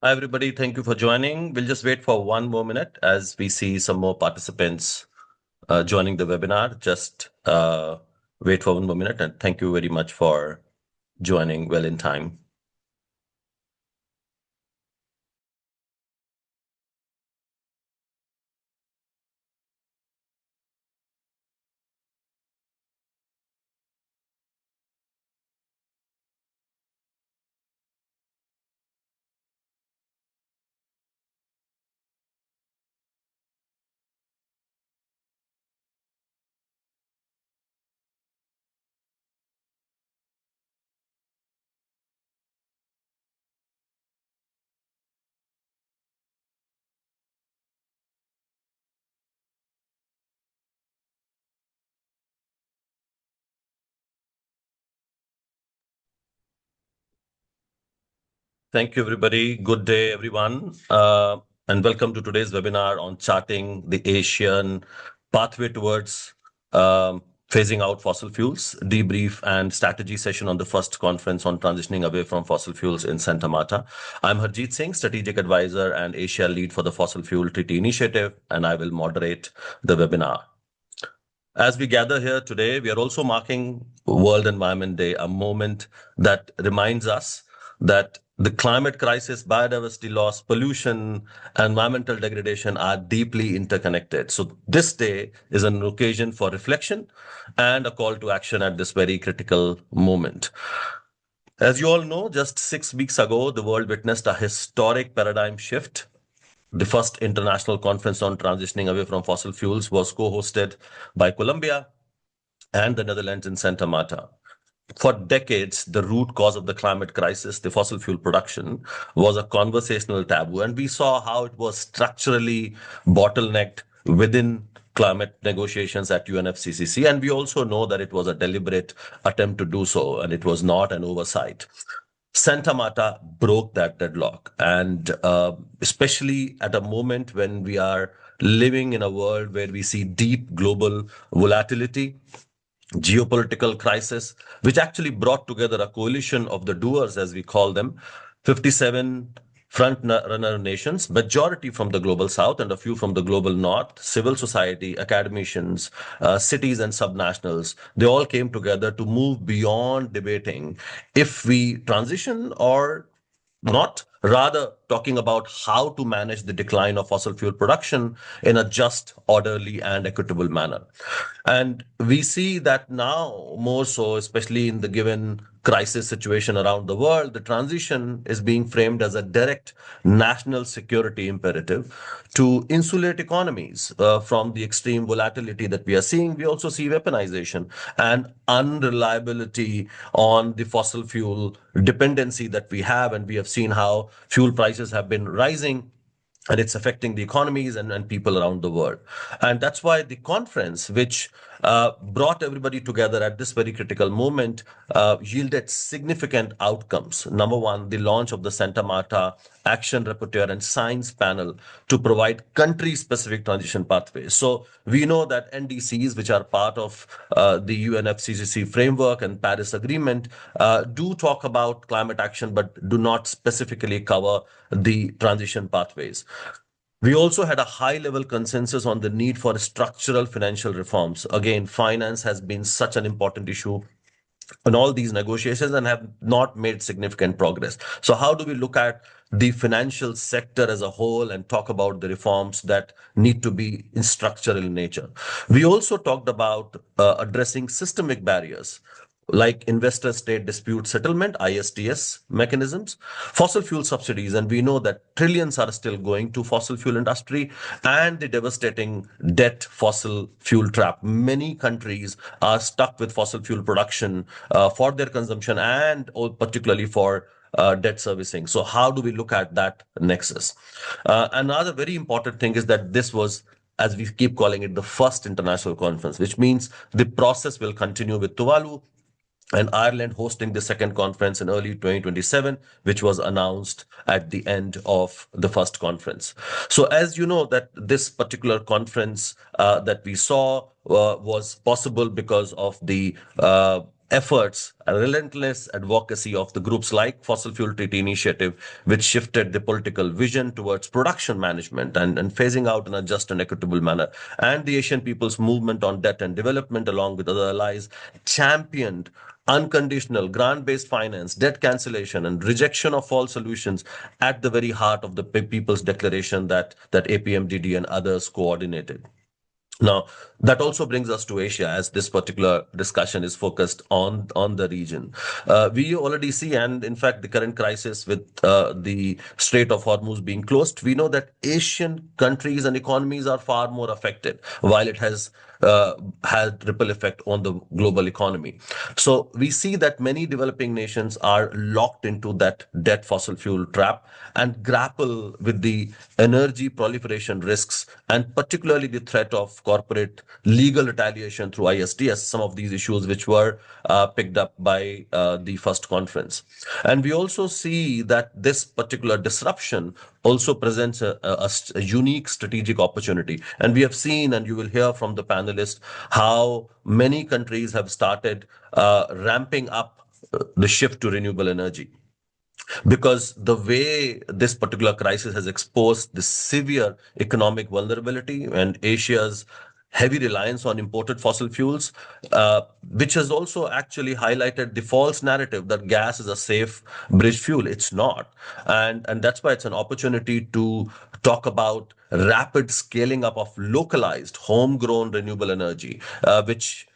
Hi, everybody. Thank you for joining. We'll just wait for one more minute as we see some more participants joining the webinar. Just wait for one more minute, and thank you very much for joining well in time. Thank you, everybody. Good day, everyone. And welcome to today's webinar on charting the Asian pathway towards phasing out fossil fuels, debrief and strategy session on the first conference on transitioning away from fossil fuels in Santa Marta. I'm Harjeet Singh, strategic advisor and Asia lead for the Fossil Fuel Treaty Initiative, and I will moderate the webinar. As we gather here today, we are also marking World Environment Day, a moment that reminds us that the climate crisis, biodiversity loss, pollution, environmental degradation are deeply interconnected. So this day is an occasion for reflection and a call to action at this very critical moment. As you all know, just 6 weeks ago, the world witnessed a historic paradigm shift. The first international conference on transitioning away from fossil fuels was co-hosted by Colombia and the Netherlands in Santa Marta. For decades, the root cause of the climate crisis, the fossil fuel production, was a conversational taboo. And we saw how it was structurally bottlenecked within climate negotiations at UNFCCC. And we also know that it was a deliberate attempt to do so, and it was not an oversight. Santa Marta broke that deadlock. And especially at a moment when we are living in a world where we see deep global volatility, geopolitical crisis, which actually brought together a coalition of the doers, as we call them, 57 front-runner nations, majority from the global south and a few from the global north, civil society, academicians, cities and subnationals. They all came together to move beyond debating if we transition or not, rather talking about how to manage the decline of fossil fuel production in a just, orderly, and equitable manner. And we see that now more so, especially in the given crisis situation around the world, the transition is being framed as a direct national security imperative to insulate economies from the extreme volatility that we are seeing. We also see weaponization and unreliability on the fossil fuel dependency that we have. And we have seen how fuel prices have been rising, and it's affecting the economies and people around the world. And that's why the conference, which brought everybody together at this very critical moment, yielded significant outcomes. Number one, the launch of the Santa Marta Action Rapporteur and Science Panel to provide country-specific transition pathways. So we know that NDCs, which are part of the UNFCCC framework and Paris Agreement, do talk about climate action, but do not specifically cover the transition pathways. We also had a high level consensus on the need for structural financial reforms. Again, finance has been such an important issue in all these negotiations and have not made significant progress. So how do we look at the financial sector as a whole and talk about the reforms that need to be in structural in nature? We also talked about addressing systemic barriers like investor state dispute settlement, ISTS mechanisms, fossil fuel subsidies. And we know that trillions are still going to fossil fuel industry, and the devastating debt fossil fuel trap. Many countries are stuck with fossil fuel production for their consumption and particularly for debt servicing. So how do we look at that nexus? Another very important thing is that this was, as we keep calling it, the first international conference, which means the process will continue with Tuvalu and Ireland hosting the second conference in early 2027, which was announced at the end of the first conference. So as you know, that this particular conference that we saw was possible because of the efforts, a relentless advocacy of the groups like Fossil Fuel Treaty Initiative, which shifted the political vision towards production management and phasing out in a just and equitable manner, and the Asian People's Movement on Debt and Development, along with other allies, championed unconditional grant-based finance, debt cancellation, and rejection of all solutions at the very heart of the People's Declaration that APMDD and others coordinated. Now, that also brings us to Asia, as this particular discussion is focused on the region. We already see, and in fact, the current crisis with the Strait of Hormuz being closed, we know that Asian countries and economies are far more affected, while it has had ripple effect on the global economy. So we see that many developing nations are locked into that debt fossil fuel trap and grapple with the energy proliferation risks, and particularly the threat of corporate legal retaliation through ISDS, some of these issues which were picked up by the first conference. And we also see that this particular disruption also presents a unique strategic opportunity. And we have seen, and you will hear from the panelists, how many countries have started ramping up the shift to renewable energy. Because the way this particular crisis has exposed the severe economic vulnerability and Asia's heavy reliance on imported fossil fuels, which has also actually highlighted the false narrative that gas is a safe bridge fuel. It's not. And that's why it's an opportunity to talk about rapid scaling up of localized, homegrown renewable energy, which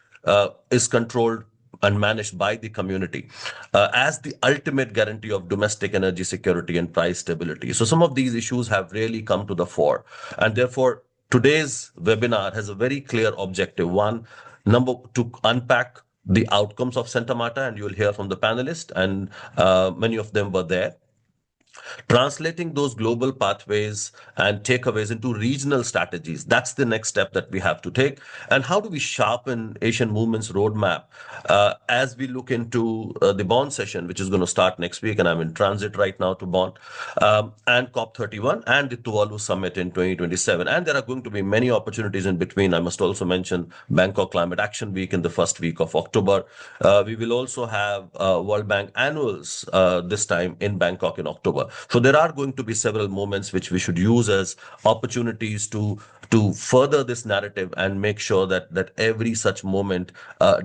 is controlled and managed by the community as the ultimate guarantee of domestic energy security and price stability. So some of these issues have really come to the fore. And therefore, today's webinar has a very clear objective. One, to unpack the outcomes of Santa Marta, and you'll hear from the panelists, and many of them were there. Translating those global pathways and takeaways into regional strategies. That's the next step that we have to take. And how do we sharpen Asian Movement's roadmap as we look into the Bonn session, which is going to start next week, and I'm in transit right now to Bonn, and COP31 and the Tuvalu summit in 2027. And there are going to be many opportunities in between. I must also mention Bangkok Climate Action Week in the first week of October. We will also have World Bank annuals this time in Bangkok in October. So there are going to be several moments which we should use as opportunities to further this narrative and make sure that every such moment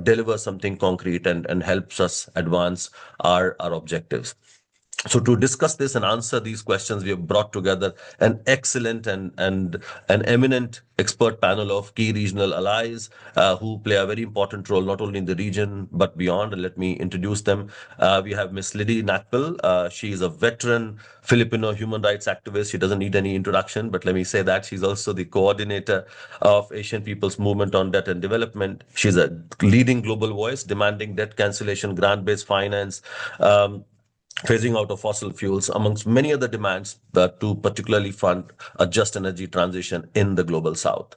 delivers something concrete and helps us advance our objectives. So to discuss this and answer these questions, we have brought together an excellent and an eminent expert panel of key regional allies who play a very important role not only in the region but beyond. And let me introduce them. We have Ms. Liddy Nakpil. She is a veteran Filipino human rights activist. She doesn't need any introduction, but let me say that she's also the coordinator of Asian People's Movement on Debt and Development. She's a leading global voice demanding debt cancellation, grant-based finance, phasing out of fossil fuels, amongst many other demands to particularly fund a just energy transition in the global south.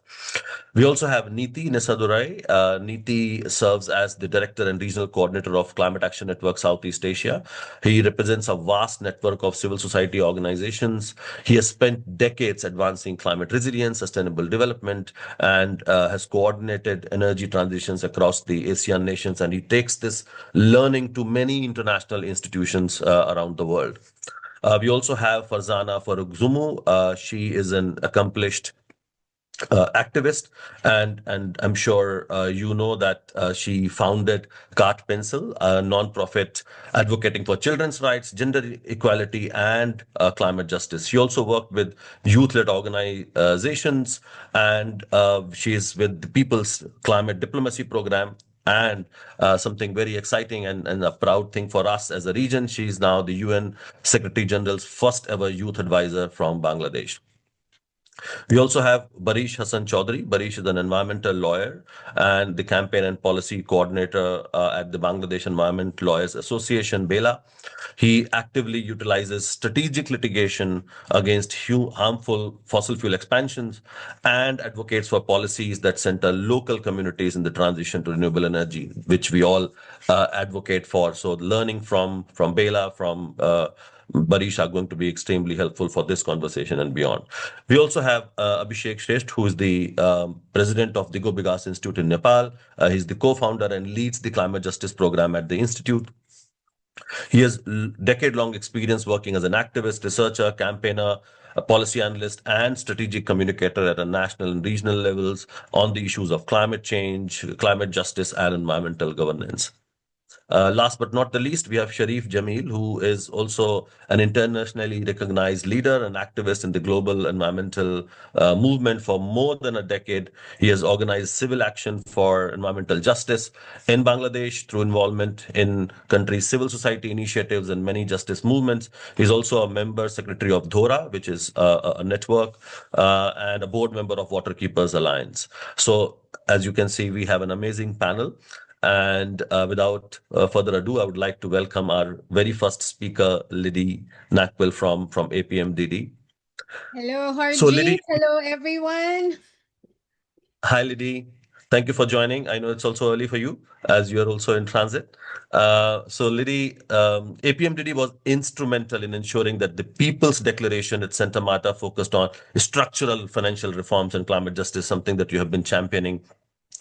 We also have Niti Nesadurai. Niti serves as the Director and Regional Coordinator of Climate Action Network Southeast Asia. He represents a vast network of civil society organizations. He has spent decades advancing climate resilience, sustainable development, and has coordinated energy transitions across the ASEAN nations. And he takes this learning to many international institutions around the world. We also have Farzana Farugzumu. She is an accomplished activist, and I'm sure you know that she founded Cart Pencil, a non-profit advocating for children's rights, gender equality, and climate justice. She also worked with youth-led organizations, and she is with the People's Climate Diplomacy Program. And something very exciting and a proud thing for us as a region, she is now the UN Secretary General's first ever youth advisor from Bangladesh. We also have Barish Hassan Chaudhary. Barish is an environmental lawyer and the campaign and policy coordinator at the Bangladesh Environment Lawyers Association, BELA. He actively utilizes strategic litigation against harmful fossil fuel expansions and advocates for policies that center local communities in the transition to renewable energy, which we all advocate for. So learning from BELA, from Barish are going to be extremely helpful for this conversation and beyond. We also have Abhishek Shresth, who is the president of the Go Bigas Institute in Nepal. He's the co-founder and leads the climate justice program at the institute. He has decade-long experience working as an activist, researcher, campaigner, a policy analyst, and strategic communicator at a national and regional levels on the issues of climate change, climate justice, and environmental governance. Last but not the least, we have Sharif Jamil, who is also an internationally recognized leader and activist in the global environmental movement for more than a decade. He has organized civil action for environmental justice in Bangladesh through involvement in country's civil society initiatives and many justice movements. He's also a member secretary of Dhora, which is a network, and a board member of Waterkeepers Alliance. So as you can see, we have an amazing panel. And without further ado, I would like to welcome our very first speaker, Liddy Nakwil from APMDD. Hello, So, Liddy, Harjeet. Hello, everyone. hi, Liddy. Thank you for joining. I know it's also early for you as you're also in transit. So, Liddy, APMDD was instrumental in ensuring that the People's Declaration at Santa Marta focused on structural financial reforms and climate justice, something that you have been championing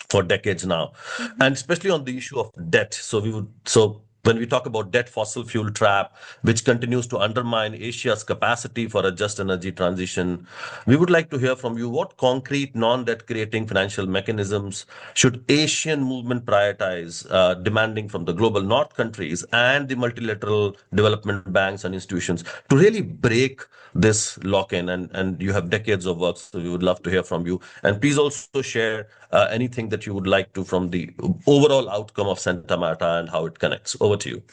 for decades now, and especially on the issue of debt. So when we talk about debt fossil fuel trap, which continues to undermine Asia's capacity for a just energy transition, we would like to hear from you what concrete non-debt creating financial mechanisms should Asian movement prioritize, demanding from the global North countries and the multilateral development banks and institutions to really break this lock-in. And you have decades of work, so we would love to hear from you. And please also share anything that you would like to from the overall outcome of Santa Marta and how it connects. Over to you.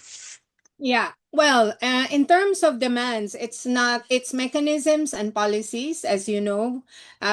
Yeah. Well, in terms of demands, it's mechanisms and policies, as you know,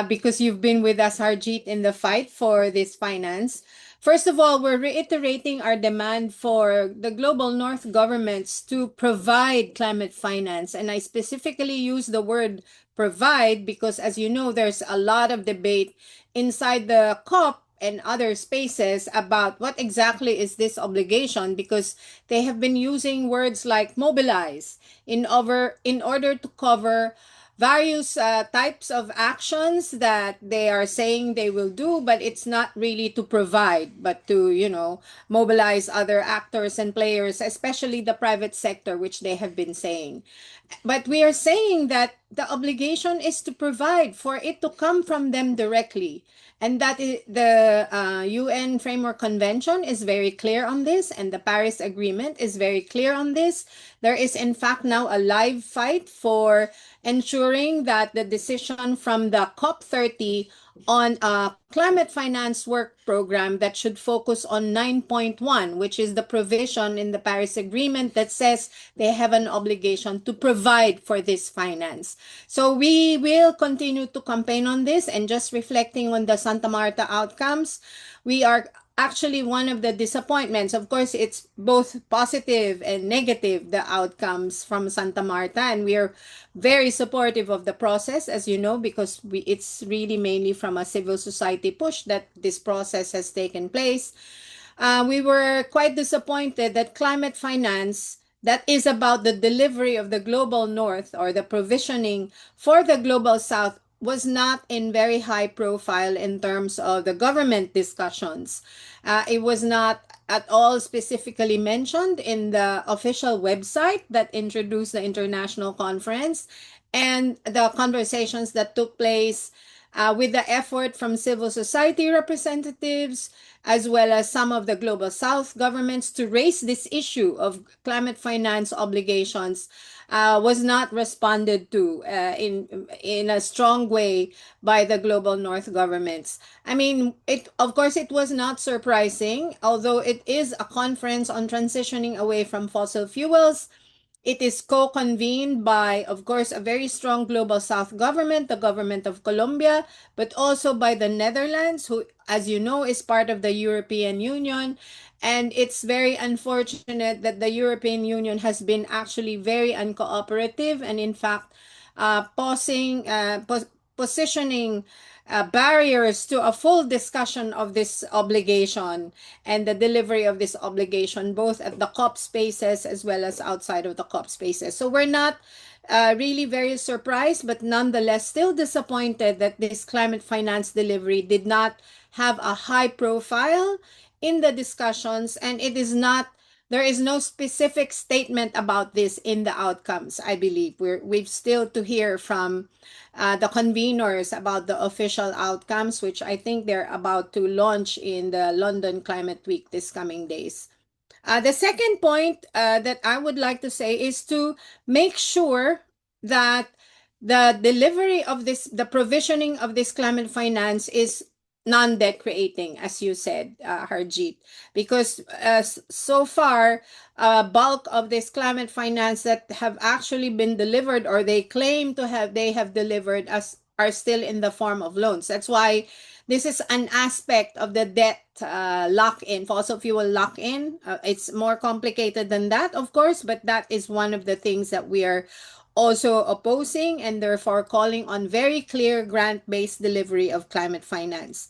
because you've been with us, Harjeet, in the fight for this finance. First of all, we're reiterating our demand for the global North governments to provide climate finance. And I specifically use the word provide because, as you know, there's a lot of debate inside the COP and other spaces about what exactly is this obligation, because they have been using words like mobilize in order to cover various types of actions that they are saying they will do, but it's not really to provide, but to, mobilize other actors and players, especially the private sector, which they have been saying. But we are saying that the obligation is to provide for it to come from them directly. And that is, the UN Framework Convention is very clear on this, and the Paris Agreement is very clear on this. There is, in fact, now a live fight for ensuring that the decision from the COP30 on a climate finance work program that should focus on 9.1, which is the provision in the Paris Agreement that says they have an obligation to provide for this finance. So we will continue to campaign on this, and just reflecting on the Santa Marta outcomes, we are actually one of the disappointments. Of course, it's both positive and negative, the outcomes from Santa Marta, and we are very supportive of the process, as you know, because it's really mainly from a civil society push that this process has taken place. We were quite disappointed that climate finance, that is about the delivery of the global north or the provisioning for the global south, was not in very high profile in terms of the government discussions. It was not at all specifically mentioned in the official website that introduced the international conference, and the conversations that took place with the effort from civil society representatives, as well as some of the global south governments to raise this issue of climate finance obligations, was not responded to in a strong way by the global north governments. I mean, of course it was not surprising, although it is a conference on transitioning away from fossil fuels. It is co-convened by, of course, a very strong global south government, the government of Colombia, but also by the Netherlands, who, as you know, is part of the European Union. And it's very unfortunate that the European Union has been actually very uncooperative, and in fact, positioning barriers to a full discussion of this obligation and the delivery of this obligation, both at the COP spaces as well as outside of the COP spaces. So we're not really very surprised, but nonetheless still disappointed that this climate finance delivery did not have a high profile in the discussions, and it is not, there is no specific statement about this in the outcomes. I believe we've still to hear from the conveners about the official outcomes, which I think they're about to launch in the London Climate Week this coming days. The second point that I would like to say is to make sure that the delivery of this, the provisioning of this climate finance is non-debt creating, as you said, Harjeet, because so far, bulk of this climate finance that have actually been delivered, or they claim to have, they have delivered, as are still in the form of loans. That's why this is an aspect of the debt lock-in, fossil fuel lock-in. It's more complicated than that, of course, but that is one of the things that we are also opposing, and therefore calling on very clear grant-based delivery of climate finance.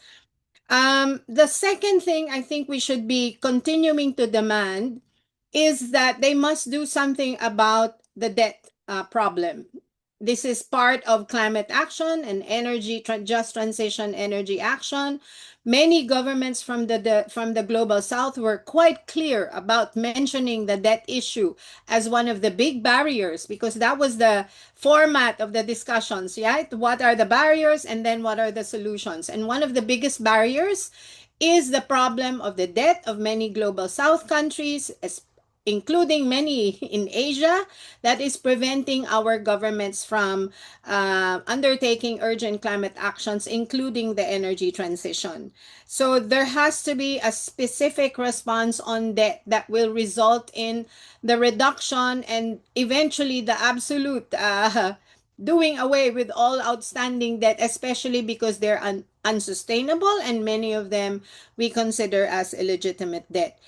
The second thing I think we should be continuing to demand is that they must do something about the debt problem. This is part of climate action and energy just transition energy action. Many governments from the global south were quite clear about mentioning the debt issue as one of the big barriers, because that was the format of the discussions, right? What are the barriers, and then what are the solutions? And one of the biggest barriers is the problem of the debt of many global south countries, including many in Asia, that is preventing our governments from undertaking urgent climate actions, including the energy transition. So there has to be a specific response on debt that will result in the reduction and eventually the absolute doing away with all outstanding debt, especially because they're unsustainable, and many of them we consider as illegitimate debt.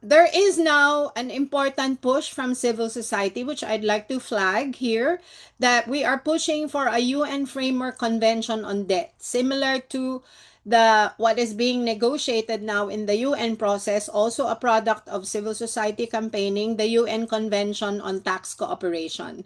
There is now an important push from civil society, which I'd like to flag here, that we are pushing for a UN framework convention on debt, similar to the what is being negotiated now in the UN process, also a product of civil society campaigning, the UN Convention on Tax Cooperation.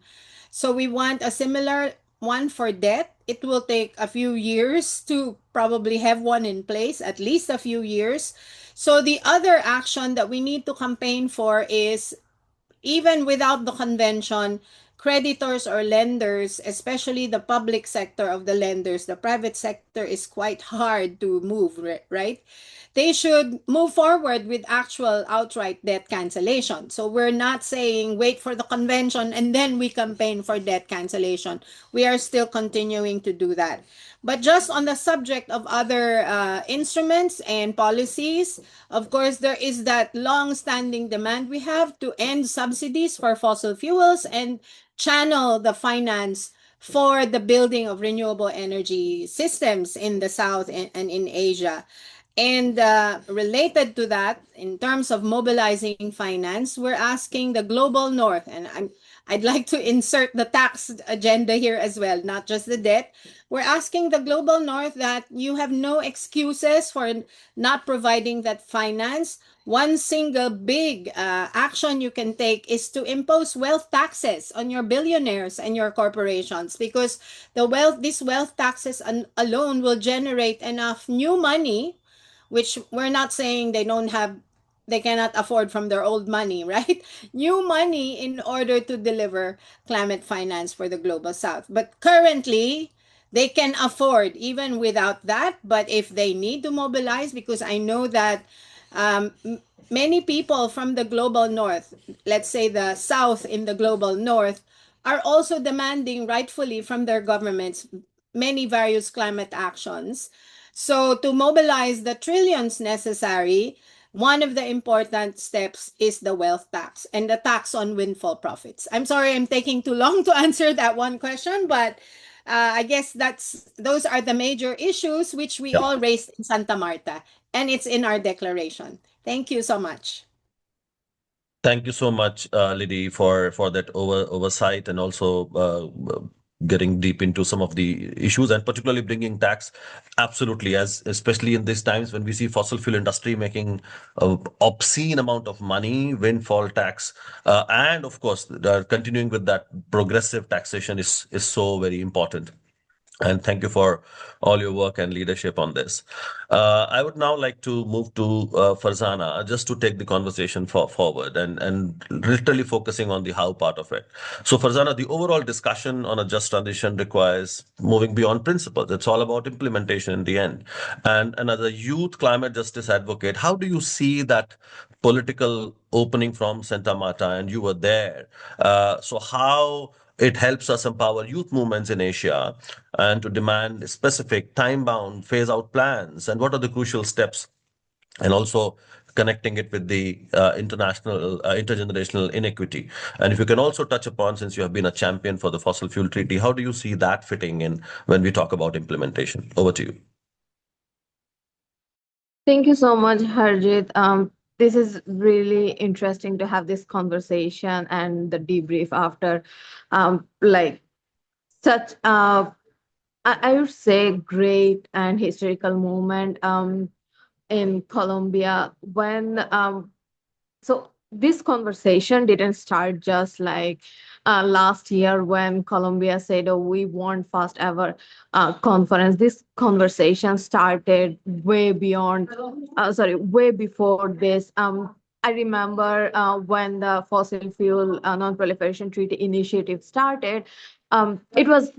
So we want a similar one for debt. It will take a few years to probably have one in place, at least a few years. So the other action that we need to campaign for is, even without the convention, creditors or lenders, especially the public sector of the lenders, the private sector is quite hard to move, right? They should move forward with actual outright debt cancellation. So we're not saying wait for the convention and then we campaign for debt cancellation. We are still continuing to do that. But just on the subject of other instruments and policies, of course, there is that long-standing demand we have to end subsidies for fossil fuels and channel the finance for the building of renewable energy systems in the South and in Asia. And related to that, in terms of mobilizing finance, we're asking the global north, and I'd like to insert the tax agenda here as well, not just the debt. We're asking the global north that you have no excuses for not providing that finance. One single big action you can take is to impose wealth taxes on your billionaires and your corporations, because these wealth taxes alone will generate enough new money, which we're not saying they cannot afford from their old money, right? New money in order to deliver climate finance for the global south. But currently, they can afford even without that. But if they need to mobilize, because I know that many people from the global north, let's say the south in the global north, are also demanding rightfully from their governments many various climate actions. So to mobilize the trillions necessary, one of the important steps is the wealth tax and the tax on windfall profits. I'm sorry I'm taking too long to answer that one question, but I guess those are the major issues which we all raised in Santa Marta, and it's in our declaration. Thank you so much. Thank you so much, Liddy, for that oversight, and also getting deep into some of the issues, and particularly bringing tax. Absolutely, as especially in these times when we see fossil fuel industry making obscene amount of money, windfall tax, and of course, continuing with that progressive taxation is so very important. And thank you for all your work and leadership on this. I would now like to move to Farzana just to take the conversation forward and literally focusing on the how part of it. So, Farzana, the overall discussion on a just transition requires moving beyond principles. It's all about implementation in the end. And as a youth climate justice advocate, how do you see that political opening from Santa Marta? And you were there. So, how it helps us empower youth movements in Asia and to demand specific time-bound phase-out plans, and what are the crucial steps, and also connecting it with the international intergenerational inequity. And if you can also touch upon, since you have been a champion for the fossil fuel treaty, how do you see that fitting in when we talk about implementation? Over to you. Thank you so much, Harjit. This is really interesting to have this conversation and the debrief after, like such I would say great and historical moment in Colombia when so this conversation didn't start just like last year when Colombia said, "Oh, we want first ever conference." This conversation started way beyond, way before this. I remember when the fossil fuel non-proliferation treaty initiative started. It was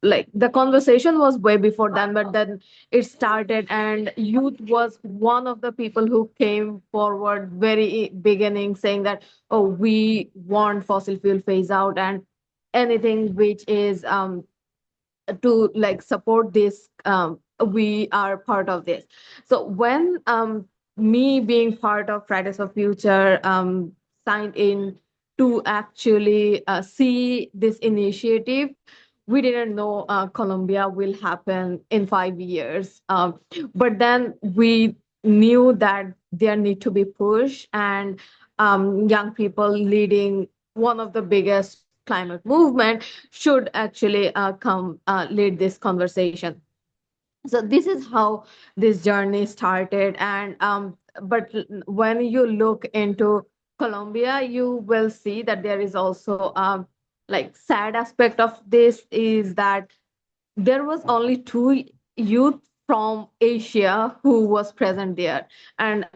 like the conversation was way before then, but then it started, and youth was one of the people who came forward very beginning saying that, oh, we want fossil fuel phase out, and anything which is to like support this, we are part of this. So when me being part of Fridays for Future signed in to actually see this initiative, we didn't know Colombia will happen in 5 years. But then we knew that there need to be push, and young people leading one of the biggest climate movement should actually come lead this conversation. So this is how this journey started. And but when you look into Colombia, you will see that there is also like sad aspect of this is that there was only two youth from Asia who was present there, and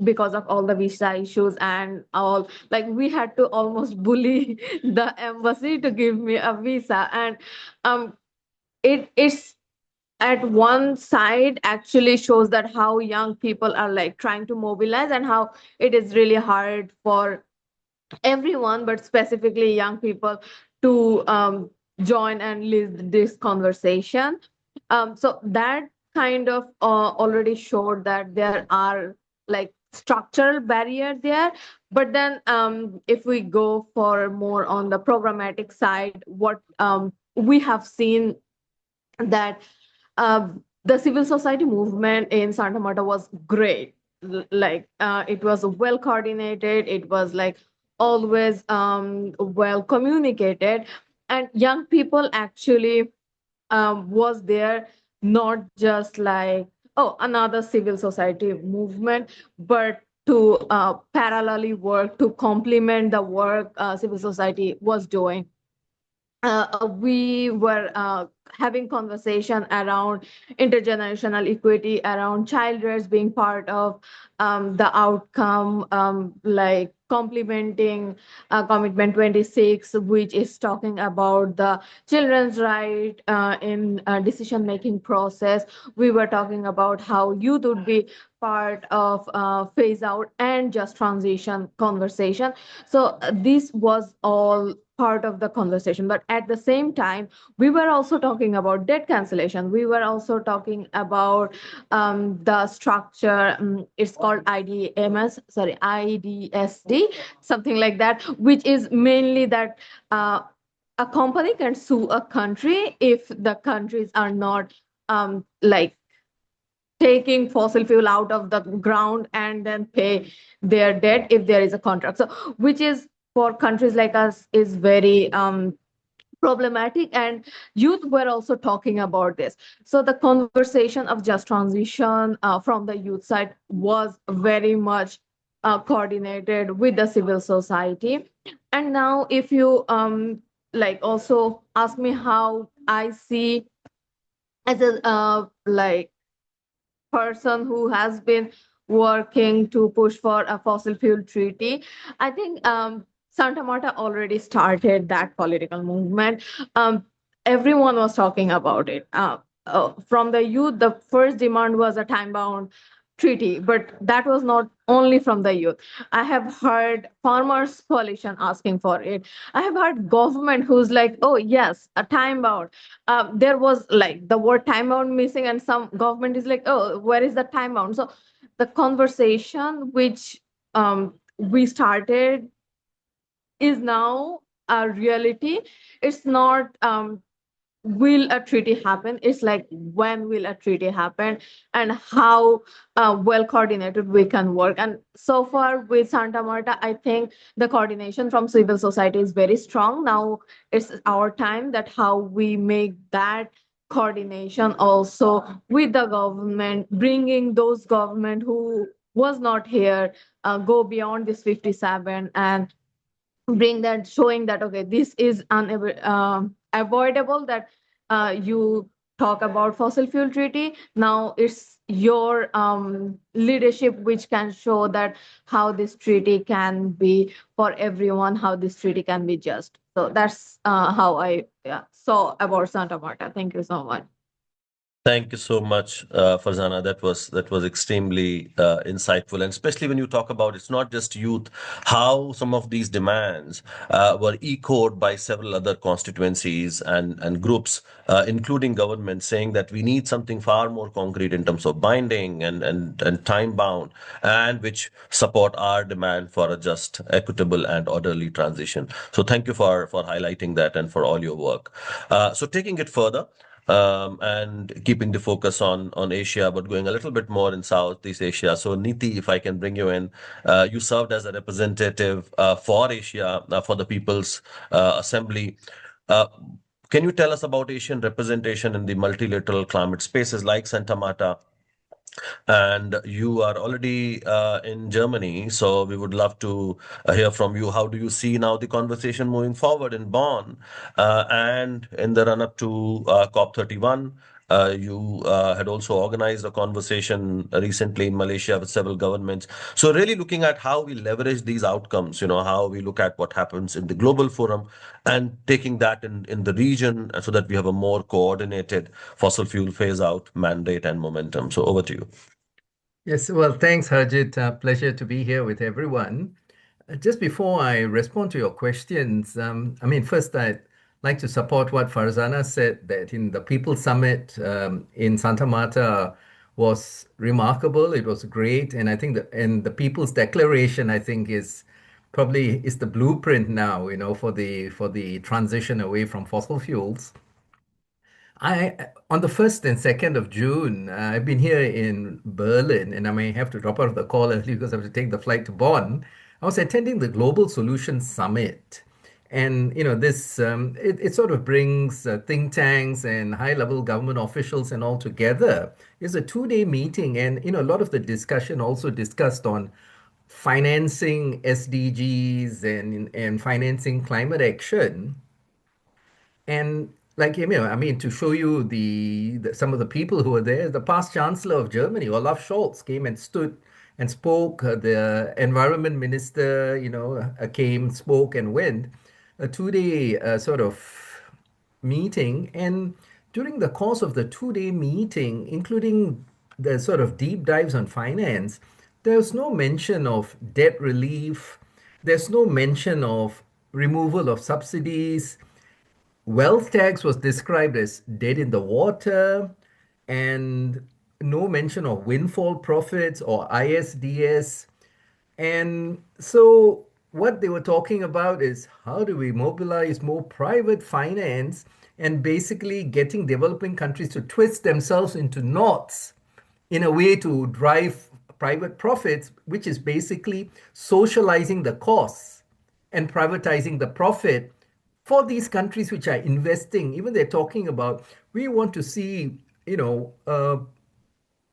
because of all the visa issues and all, like we had to almost bully the embassy to give me a visa. And um, it's at one side actually shows that how young people are like trying to mobilize, and how it is really hard for everyone, but specifically young people, to join and lead this conversation. So that kind of already showed that there are like structural barrier there. But then if we go for more on the programmatic side, what we have seen that the civil society movement in Santa Marta was great. Like it was well coordinated. It was like always well communicated, and young people actually was there, not just like, oh, another civil society movement, but to parallelly work to complement the work civil society was doing. We were having conversation around intergenerational equity, around child rights being part of the outcome, like complementing commitment 26, which is talking about the children's right in decision making process. We were talking about how youth would be part of phase out and just transition conversation. So this was all part of the conversation. But at the same time, we were also talking about debt cancellation. We were also talking about the structure. It's called IDSD, something like that, which is mainly that a company can sue a country if the countries are not like taking fossil fuel out of the ground and then pay their debt if there is a contract. So which is for countries like us is very problematic, and youth were also talking about this. So the conversation of just transition from the youth side was very much coordinated with the civil society. And now if you like also ask me how I see as a like person who has been working to push for a fossil fuel treaty. I think Santa Marta already started that political movement. Um, Everyone was talking about it. From the youth, the first demand was a time bound treaty, but that was not only from the youth. I have heard farmers coalition asking for it. I have heard government who's like, oh yes, a time bound. There was like the word time bound missing, and some government is like, oh, where is the time bound? So the conversation which we started is now a reality. It's not will a treaty happen, it's like when will a treaty happen, and how well coordinated we can work. And so far with Santa Marta, I think the coordination from civil society is very strong. Now it's our time that how we make that coordination also with the government, bringing those government who was not here, go beyond this 57 and bring that, showing that okay, this is avoidable, that you talk about fossil fuel treaty. Now it's your leadership which can show that how this treaty can be for everyone, how this treaty can be just. So that's how I saw about Santa Marta. Thank you so much. Thank you so much, Farzana. That was extremely insightful, and especially when you talk about it's not just youth, how some of these demands were echoed by several other constituencies and groups, including government, saying that we need something far more concrete in terms of binding and time bound, and which support our demand for a just, equitable, and orderly transition. So thank you for highlighting that and for all your work. So taking it further, and keeping the focus on Asia, but going a little bit more in Southeast Asia. So, Niti, if I can bring you in, you served as a representative for Asia for the People's Assembly. Uh, can you tell us about Asian representation in the multilateral climate spaces like Santa Marta? And you are already in Germany, so we would love to hear from you. How do you see now the conversation moving forward in Bonn and in the run up to COP31? You had also organized a conversation recently in Malaysia with several governments. So, really looking at how we leverage these outcomes, how we look at what happens in the global forum and taking that in the region so that we have a more coordinated fossil fuel phase out mandate and momentum. So, over to you. Yes, well, thanks, Harjit. Pleasure to be here with everyone. Just before I respond to your questions, first I'd like to support what Farzana said, that in the People's Summit in Santa Marta was remarkable. It was great, and I think the People's Declaration, I think, is probably is the blueprint now, for the transition away from fossil fuels. On the 1st and 2nd of June, I've been here in Berlin, and I may have to drop out of the call early because I have to take the flight to Bonn. I was attending the Global Solutions Summit. And, this, it sort of brings think tanks and high-level government officials and all together. It's a 2-day meeting, and, a lot of the discussion also discussed on financing SDGs and financing climate action. And like, to show you some of the people who were there, the past Chancellor of Germany, Olaf Scholz, came and stood and spoke. The environment minister, came, spoke, and went. A 2-day sort of meeting. And during the course of the 2-day meeting, including the sort of deep dives on finance, there's no mention of debt relief. There's no mention of removal of subsidies. Wealth tax was described as dead in the water, and no mention of windfall profits or ISDS. And so, what they were talking about is how do we mobilize more private finance and basically getting developing countries to twist themselves into knots in a way to drive private profits, which is basically socializing the costs and privatizing the profit for these countries which are investing, even they're talking about, we want to see,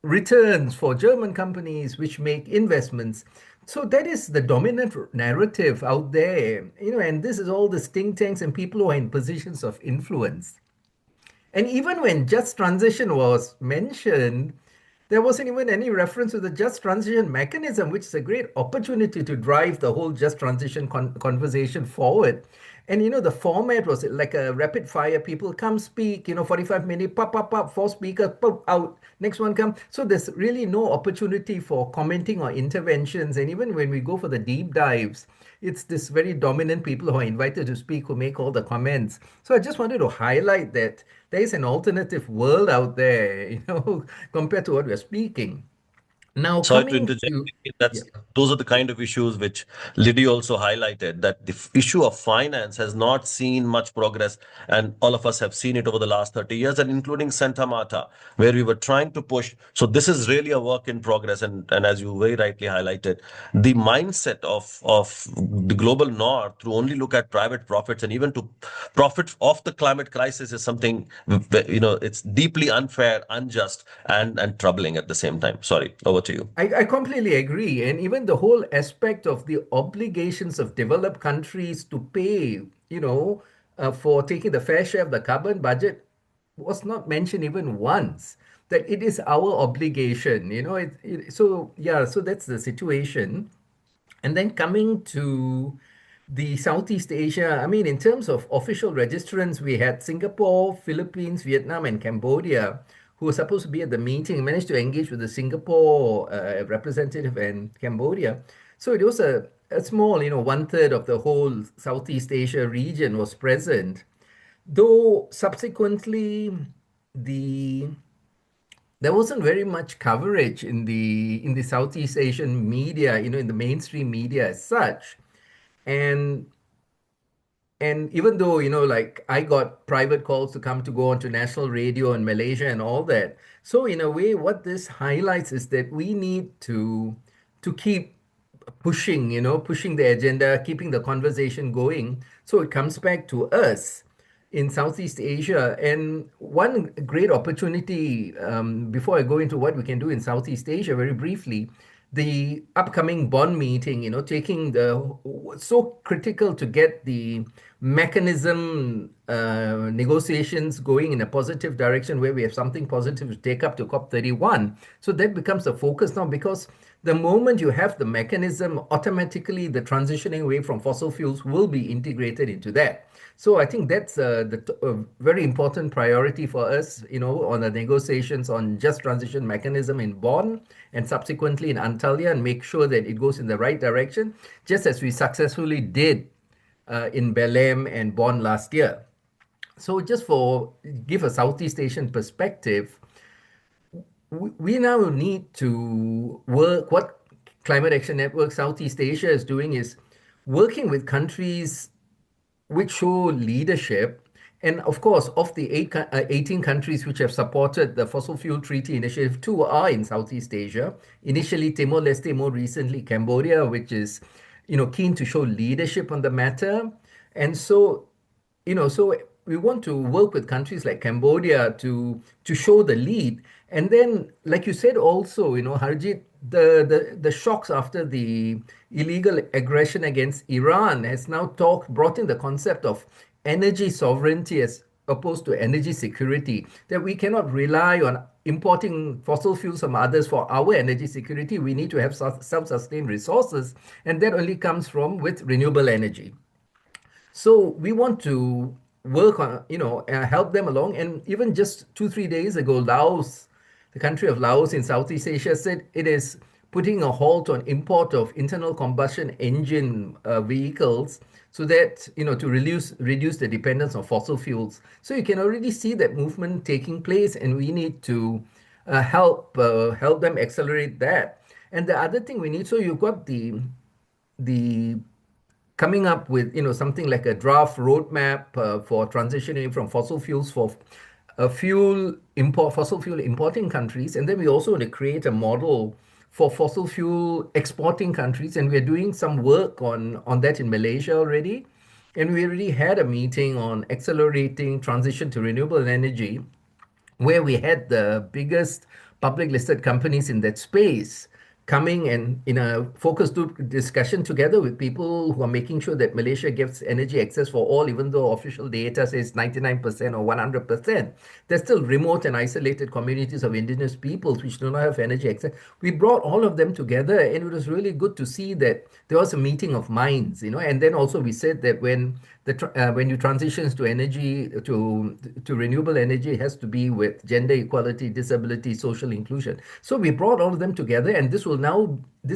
returns for German companies which make investments. So that is the dominant narrative out there, and this is all the think tanks and people who are in positions of influence. And even when just transition was mentioned, there wasn't even any reference to the just transition mechanism, which is a great opportunity to drive the whole just transition conversation forward. And the format was like a rapid fire. People come speak, 45 minutes, pop, pop, pop, four speakers, pop, out. Next one come. So there's really no opportunity for commenting or interventions. And even when we go for the deep dives, it's this very dominant people who are invited to speak who make all the comments. So I just wanted to highlight that there is an alternative world out there, compared to what we're speaking. Now, Sorry to coming interject. to, yeah. Those are the kind of issues which Liddy also highlighted, that the issue of finance has not seen much progress, and all of us have seen it over the last 30 years, and including Santa Marta, where we were trying to push. So this is really a work in progress, and as you very rightly highlighted, the mindset of the global north to only look at private profits and even to profit off the climate crisis is something, it's deeply unfair, unjust, and troubling at the same time. Sorry, over to you. I completely agree. And even the whole aspect of the obligations of developed countries to pay, for taking the fair share of the carbon budget was not mentioned even once. That it is our obligation, so that's the situation. And then coming to the Southeast Asia, I mean, in terms of official registrants, we had Singapore, Philippines, Vietnam, and Cambodia, who were supposed to be at the meeting, managed to engage with the Singapore representative and Cambodia. So it was a small, 1/3 of the whole Southeast Asia region was present. Though subsequently, the there wasn't very much coverage in the Southeast Asian media, in the mainstream media as such. And and even though, like I got private calls to come to go onto national radio in Malaysia and all that. So in a way, what this highlights is that we need to keep pushing, pushing the agenda, keeping the conversation going. So it comes back to us in Southeast Asia. And one great opportunity, before I go into what we can do in Southeast Asia, very briefly, the upcoming Bonn meeting, taking so critical to get the mechanism negotiations going in a positive direction where we have something positive to take up to COP31. So that becomes the focus now, because the moment you have the mechanism, automatically the transitioning away from fossil fuels will be integrated into that. So I think that's a very important priority for us, on the negotiations on just transition mechanism in Bonn and subsequently in Antalya, and make sure that it goes in the right direction, just as we successfully did in Belém and Bonn last year. So just give a Southeast Asian perspective, we now need to work. What Climate Action Network Southeast Asia is doing is working with countries which show leadership. And of course, of the 18 countries which have supported the Fossil Fuel Treaty Initiative, 2 are in Southeast Asia. Initially, Timor-Leste, more recently, Cambodia, which is, keen to show leadership on the matter. And so, so we want to work with countries like Cambodia to show the lead. And then, like you said also, Harjit, the shocks after the illegal aggression against Iran has now brought in the concept of energy sovereignty as opposed to energy security, that we cannot rely on importing fossil fuels from others for our energy security. We need to have self-sustained resources, and that only comes with renewable energy. So we want to work on, help them along. And even just 2-3 days ago, Laos, the country of Laos in Southeast Asia, said it is putting a halt on import of internal combustion engine vehicles, so that, to reduce the dependence on fossil fuels. So you can already see that movement taking place, and we need to help them accelerate that. And the other thing we need, so you've got the coming up with, something like a draft roadmap for transitioning from fossil fuels for fossil fuel importing countries. And then we also want to create a model for fossil fuel exporting countries, and we're doing some work on that in Malaysia already. And we already had a meeting on accelerating transition to renewable energy, where we had the biggest public listed companies in that space coming and in a focus group discussion together with people who are making sure that Malaysia gives energy access for all, even though official data says 99% or 100%. There's still remote and isolated communities of indigenous peoples which do not have energy access. We brought all of them together, and it was really good to see that there was a meeting of minds, and then also we said that when you transitions to energy to renewable energy, it has to be with gender equality, disability, social inclusion. So we brought all of them together, and this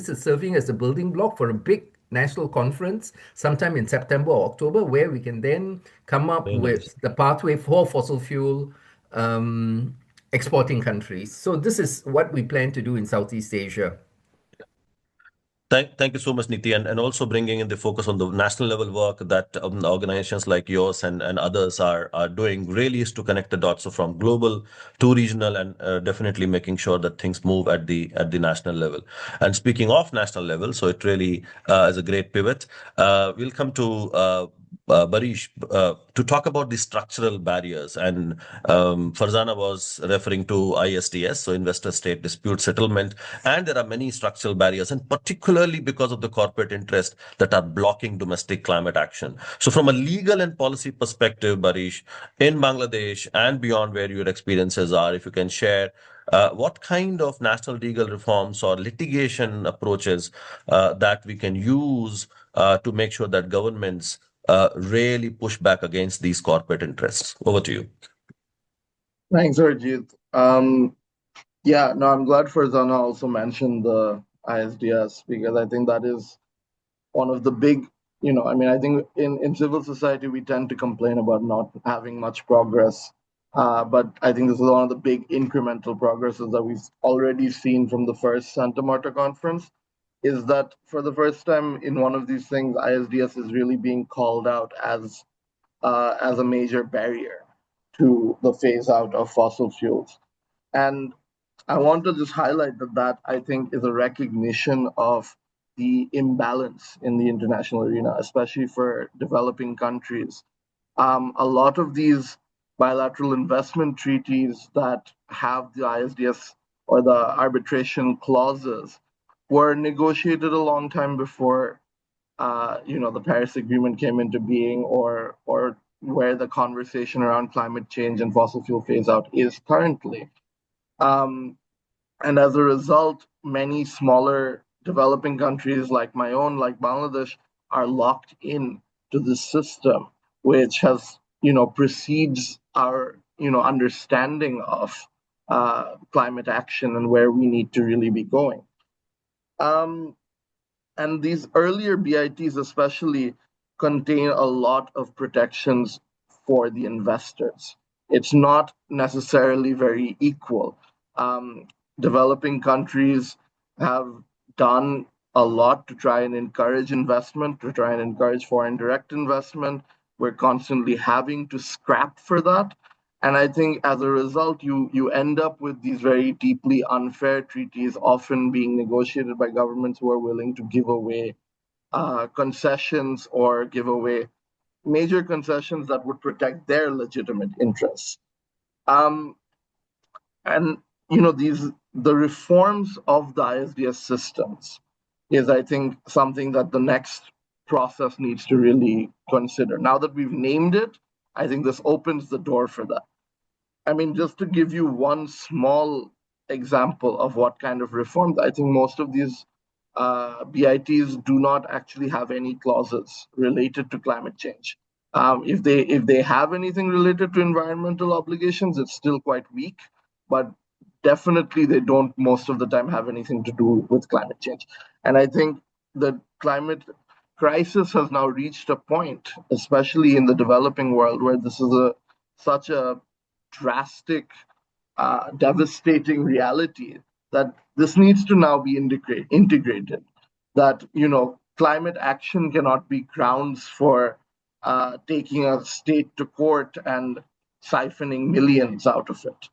is serving as a building block for a big national conference sometime in September or October, where we can then come up Very nice. with the pathway for fossil fuel exporting countries. So this is what we plan to do in Southeast Asia. Thank you so much, Niti, and also bringing in the focus on the national level work that organizations like yours and others are doing really is to connect the dots, so from global to regional, and definitely making sure that things move at the national level. And speaking of national level, so it really is a great pivot. We'll come to Barish to talk about the structural barriers, and Farzana was referring to ISDS, so Investor State Dispute Settlement, and there are many structural barriers, and particularly because of the corporate interest that are blocking domestic climate action. So from a legal and policy perspective, Barish, in Bangladesh and beyond where your experiences are, if you can share what kind of national legal reforms or litigation approaches that we can use to make sure that governments really push back against these corporate interests. Over to you. Thanks, Arjit. Yeah, no, I'm glad Farzana also mentioned the ISDS, because I think that is one of the big, I think in civil society, we tend to complain about not having much progress. But I think this is one of the big incremental progresses that we've already seen from the first Santa Marta conference, is that for the first time in one of these things, ISDS is really being called out as a major barrier to the phase out of fossil fuels. And I want to just highlight that I think is a recognition of the imbalance in the international arena, especially for developing countries. A lot of these bilateral investment treaties that have the ISDS or the arbitration clauses were negotiated a long time before the Paris Agreement came into being, or where the conversation around climate change and fossil fuel phase out is currently. And as a result, many smaller developing countries like my own, like Bangladesh, are locked in to this system, which has, precedes our, understanding of climate action and where we need to really be going. And these earlier BITs especially contain a lot of protections for the investors. It's not necessarily very equal. Developing countries have done a lot to try and encourage investment, to try and encourage foreign direct investment. We're constantly having to scrap for that. And I think as a result, you end up with these very deeply unfair treaties, often being negotiated by governments who are willing to give away concessions or give away major concessions that would protect their legitimate interests. And the reforms of the ISDS systems is, I think, something that the next process needs to really consider. Now that we've named it, I think this opens the door for that. I mean, just to give you one small example of what kind of reforms, I think most of these BITs do not actually have any clauses related to climate change. If they have anything related to environmental obligations, it's still quite weak, but definitely they don't most of the time have anything to do with climate change. And I think the climate crisis has now reached a point, especially in the developing world, where this is such a drastic, devastating reality that this needs to now be integrated. That climate action cannot be grounds for taking a state to court and siphoning millions out of it.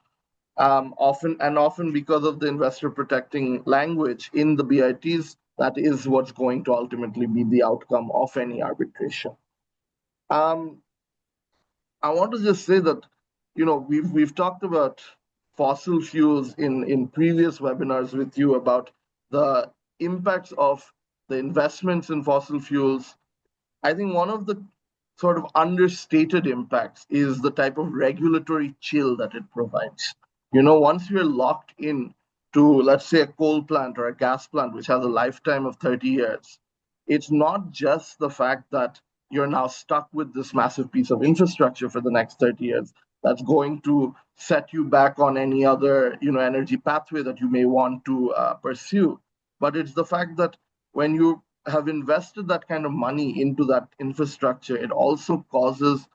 Often because of the investor protecting language in the BITs, that is what's going to ultimately be the outcome of any arbitration. Um, I want to just say that, we've talked about fossil fuels in previous webinars with you about the impacts of the investments in fossil fuels. I think one of the sort of understated impacts is the type of regulatory chill that it provides. Once you're locked in to, let's say, a coal plant or a gas plant, which has a lifetime of 30 years, it's not just the fact that you're now stuck with this massive piece of infrastructure for the next 30 years that's going to set you back on any other, energy pathway that you may want to pursue. But it's the fact that when you have invested that kind of money into that infrastructure, it also causes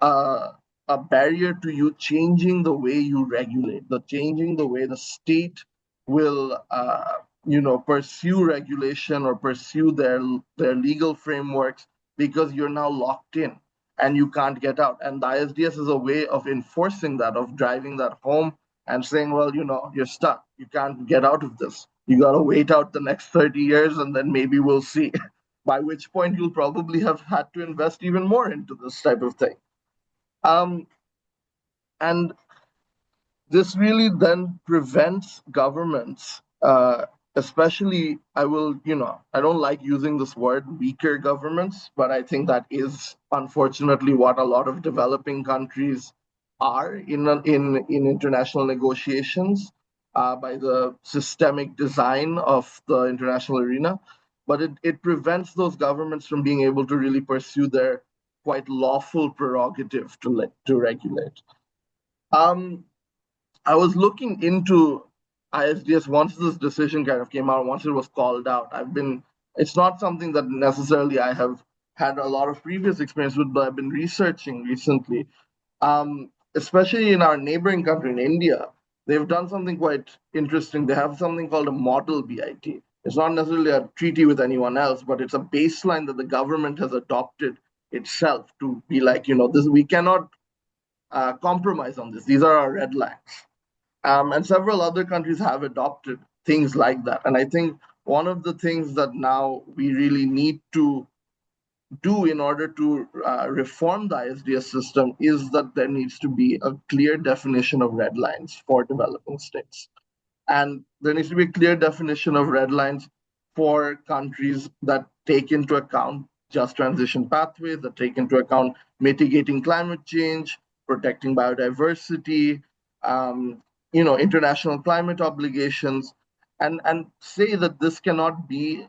a, a barrier to you changing the way you regulate, changing the way the state will, pursue regulation or pursue their legal frameworks, because you're now locked in and you can't get out. And the ISDS is a way of enforcing that, of driving that home and saying, well, you're stuck. You can't get out of this. You got to wait out the next 30 years and then maybe we'll see. By which point you'll probably have had to invest even more into this type of thing. And this really then prevents governments, especially, I don't like using this word, weaker governments, but I think that is unfortunately what a lot of developing countries are in international negotiations, by the systemic design of the international arena. But it prevents those governments from being able to really pursue their quite lawful prerogative to regulate. I was looking into ISDS once this decision kind of came out, once it was called out. It's not something that necessarily I have had a lot of previous experience with, but I've been researching recently. Especially in our neighboring country, in India, they've done something quite interesting. They have something called a model BIT. It's not necessarily a treaty with anyone else, but it's a baseline that the government has adopted itself to be like, this, we cannot compromise on this. These are our red lines. And several other countries have adopted things like that. And I think one of the things that now we really need to do in order to reform the ISDS system is that there needs to be a clear definition of red lines for developing states. And there needs to be a clear definition of red lines for countries that take into account just transition pathways, that take into account mitigating climate change, protecting biodiversity, international climate obligations, and say that this cannot be,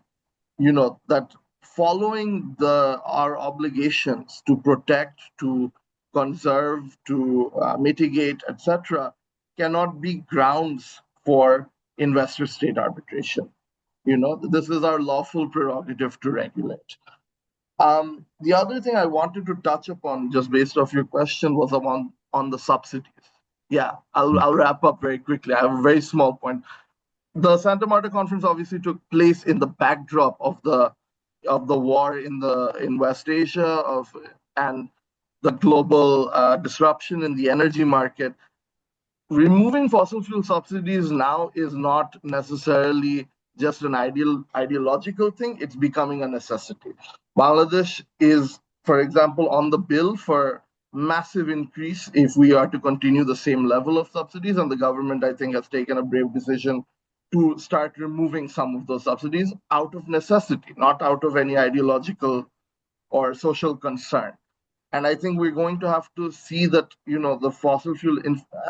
that following our obligations to protect, to conserve, to mitigate, etc., cannot be grounds for investor-state arbitration. This is our lawful prerogative to regulate. The other thing I wanted to touch upon, just based off your question, was on the subsidies. Yeah, I'll wrap up very quickly. I have a very small point. The Santa Marta conference obviously took place in the backdrop of the war in West Asia, and the global disruption in the energy market. Removing fossil fuel subsidies now is not necessarily just an ideological thing. It's becoming a necessity. Bangladesh is, for example, on the bill for massive increase if we are to continue the same level of subsidies, and the government, I think, has taken a brave decision to start removing some of those subsidies out of necessity, not out of any ideological or social concern. And I think we're going to have to see that, the fossil fuel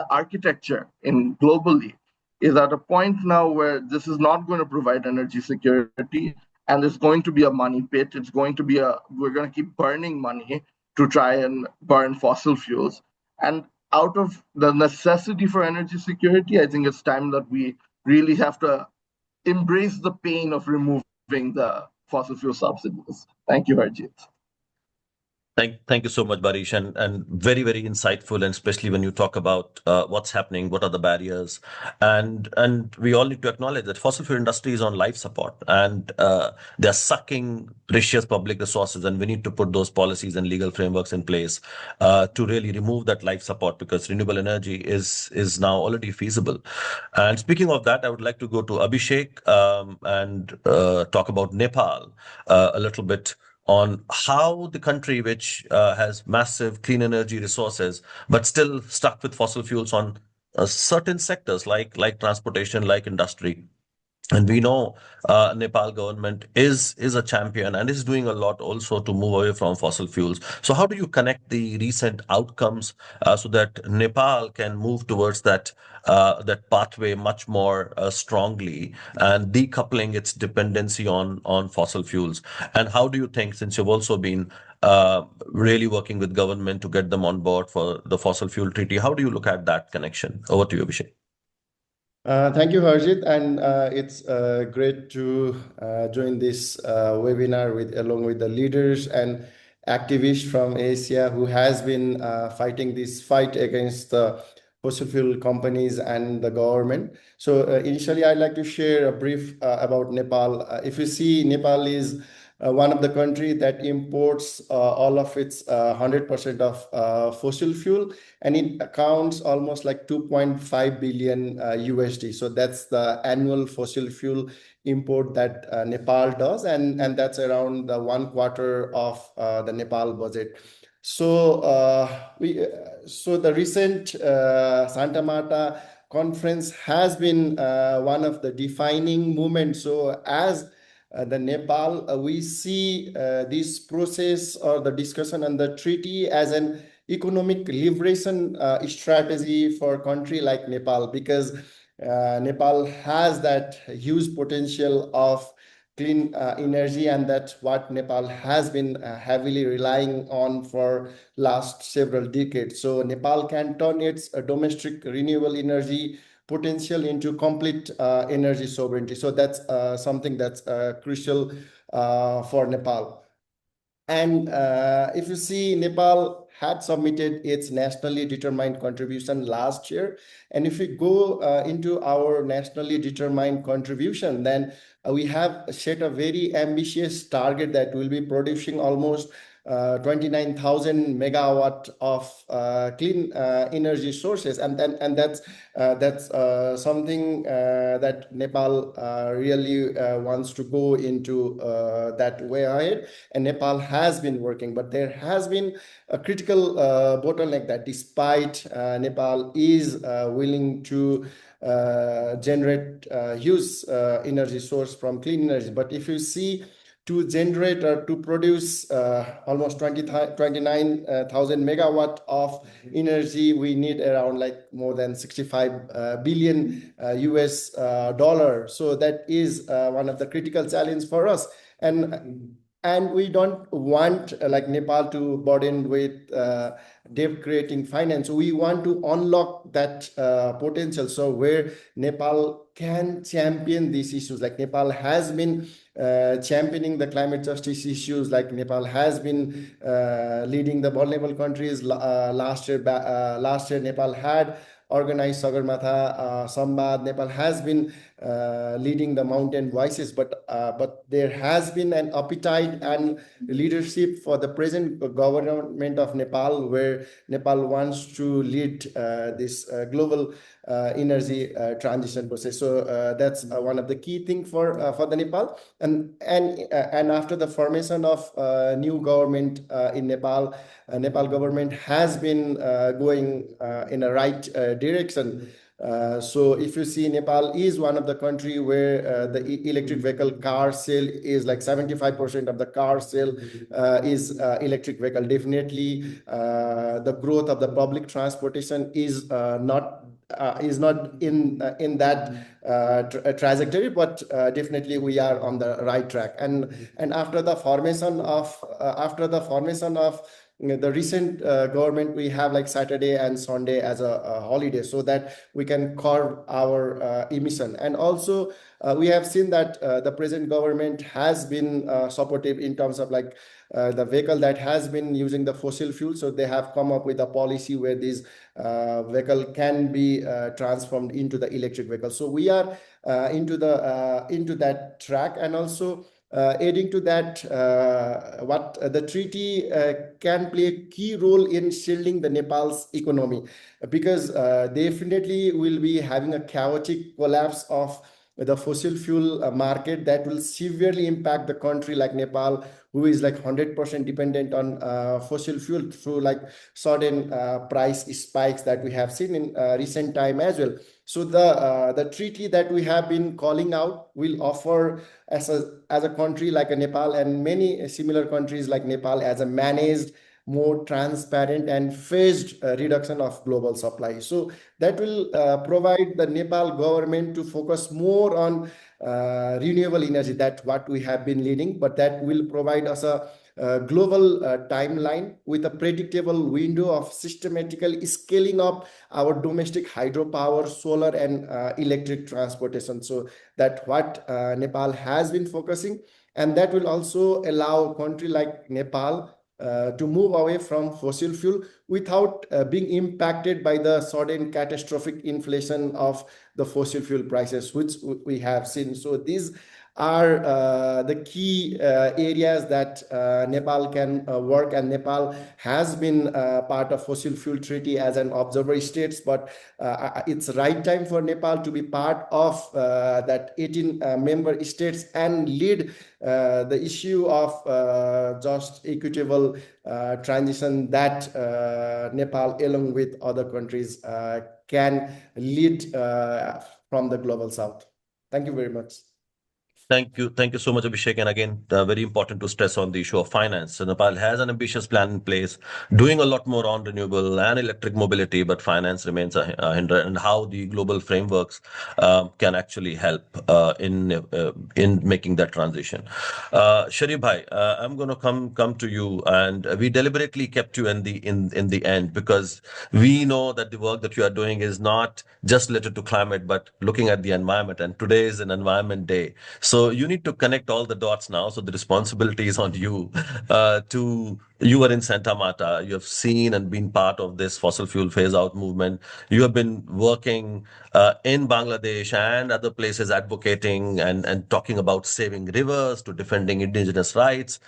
architecture globally is at a point now where this is not going to provide energy security, and it's going to be a money pit. It's going to be we're going to keep burning money to try and burn fossil fuels. And out of the necessity for energy security, I think it's time that we really have to embrace the pain of removing the fossil fuel subsidies. Thank you, Harjeet. Thank you so much, Barish, and very, very insightful, and especially when you talk about what's happening, what are the barriers, and we all need to acknowledge that fossil fuel industry is on life support, and they're sucking precious public resources, and we need to put those policies and legal frameworks in place to really remove that life support, because renewable energy is now already feasible. And speaking of that, I would like to go to Abhishek and talk about Nepal a little bit on how the country, which has massive clean energy resources, but still stuck with fossil fuels on certain sectors like transportation, like industry. And we know Nepal government is a champion and is doing a lot also to move away from fossil fuels. So how do you connect the recent outcomes so that Nepal can move towards that pathway much more strongly and decoupling its dependency on fossil fuels? And how do you think, since you've also been really working with government to get them on board for the fossil fuel treaty, how do you look at that connection? Over to you, Abhishek. Thank you, Harjit, and it's great to join this webinar along with the leaders and activists from Asia who has been fighting this fight against the fossil fuel companies and the government. So initially, I'd like to share a brief about Nepal. If you see, Nepal is one of the country that imports all of its 100% of fossil fuel, and it accounts almost like 2.5 billion USD. So that's the annual fossil fuel import that Nepal does, and that's around the 1/4 of the Nepal budget. So so the recent Santa Marta conference has been one of the defining moments. So as the Nepal, we see this process or the discussion on the treaty as an economic liberation strategy for a country like Nepal, because Nepal has that huge potential of clean energy, and that's what Nepal has been heavily relying on for last several decades. So Nepal can turn its domestic renewable energy potential into complete energy sovereignty. So that's something that's crucial for Nepal. And if you see, Nepal had submitted its nationally determined contribution last year. And if we go into our nationally determined contribution, then we have set a very ambitious target that will be producing almost 29,000 megawatt of clean energy sources, and that's something that Nepal really wants to go into that way ahead, and Nepal has been working, but there has been a critical bottleneck that despite Nepal is willing to generate huge energy source from clean energy, but if you see, to generate or to produce almost 29,000 megawatt of energy, we need around like more than 65 billion US dollar. So that is one of the critical challenge for us. And we don't want like Nepal to burden with debt creating finance. We want to unlock that potential. So where Nepal can champion these issues, like Nepal has been championing the climate justice issues, like Nepal has been leading the vulnerable countries. Last year Nepal had organized Sagarmatha Sambad. Nepal has been leading the mountain voices, but there has been an appetite and leadership for the present government of Nepal, where Nepal wants to lead this global energy transition process. So that's one of the key things for the Nepal. And after the formation of new government in Nepal, Nepal government has been going in a right direction. So if you see, Nepal is one of the country where the electric vehicle car sale is like 75% of the car sale is electric vehicle. Definitely the growth of the public transportation is not in that trajectory, but definitely we are on the right track. And after the formation of the recent government, we have like Saturday and Sunday as a holiday, so that we can curb our emission. And also we have seen that the present government has been supportive in terms of like the vehicle that has been using the fossil fuel. So they have come up with a policy where this vehicle can be transformed into the electric vehicle. So we are into that track. And also adding to that, what the treaty can play a key role in shielding the Nepal's economy, because definitely will be having a chaotic collapse of the fossil fuel market that will severely impact the country like Nepal, who is like 100% dependent on fossil fuel through like sudden price spikes that we have seen in recent time as well. So the treaty that we have been calling out will offer as a country like a Nepal and many similar countries like Nepal as a managed, more transparent and phased reduction of global supply. So that will provide the Nepal government to focus more on renewable energy. That's what we have been leading, but that will provide us a global timeline with a predictable window of systematically scaling up our domestic hydropower, solar and electric transportation. So that what Nepal has been focusing, and that will also allow a country like Nepal to move away from fossil fuel without being impacted by the sudden catastrophic inflation of the fossil fuel prices, which we have seen. So these are the key areas that Nepal can work, and Nepal has been part of fossil fuel treaty as an observer state, but it's right time for Nepal to be part of that 18 member states and lead the issue of just equitable transition that Nepal along with other countries can lead from the global south. Thank you very much. Thank you. Thank you so much, Abhishek. And again, very important to stress on the issue of finance. So Nepal has an ambitious plan in place, doing a lot more on renewable and electric mobility, but finance remains a hindrance, and how the global frameworks can actually help in making that transition. Sharif bhai, I'm going to come to you, and we deliberately kept you in the end because we know that the work that you are doing is not just related to climate, but looking at the environment. And today is an Environment Day. So you need to connect all the dots now. So the responsibility is on you. You are in Santa Marta. You have seen and been part of this fossil fuel phase out movement. You have been working in Bangladesh and other places advocating and talking about saving rivers to defending indigenous rights.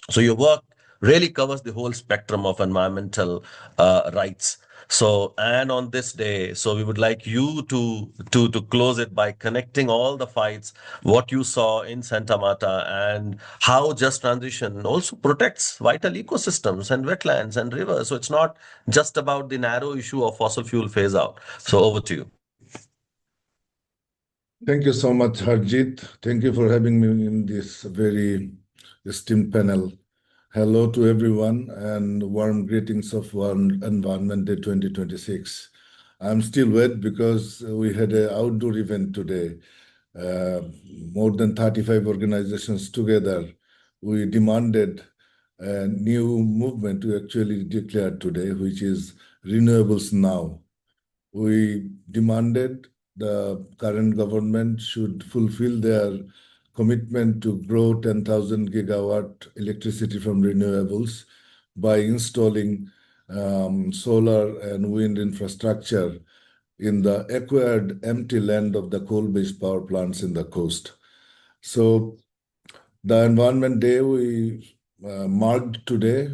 So your work really covers the whole spectrum of environmental rights. So, and on this day, so we would like you to close it by connecting all the fights, what you saw in Santa Marta, and how just transition also protects vital ecosystems and wetlands and rivers. So it's not just about the narrow issue of fossil fuel phase out. So over to you. Thank you so much, Harjit. Thank you for having me in this very esteemed panel. Hello to everyone and warm greetings of World Environment Day 2026. I'm still wet because we had an outdoor event today. More than 35 organizations together. We demanded a new movement to actually declare today, which is Renewables Now. We demanded the current government should fulfill their commitment to grow 10,000 gigawatt electricity from renewables by installing solar and wind infrastructure in the acquired empty land of the coal-based power plants in the coast. So the Environment Day we marked today,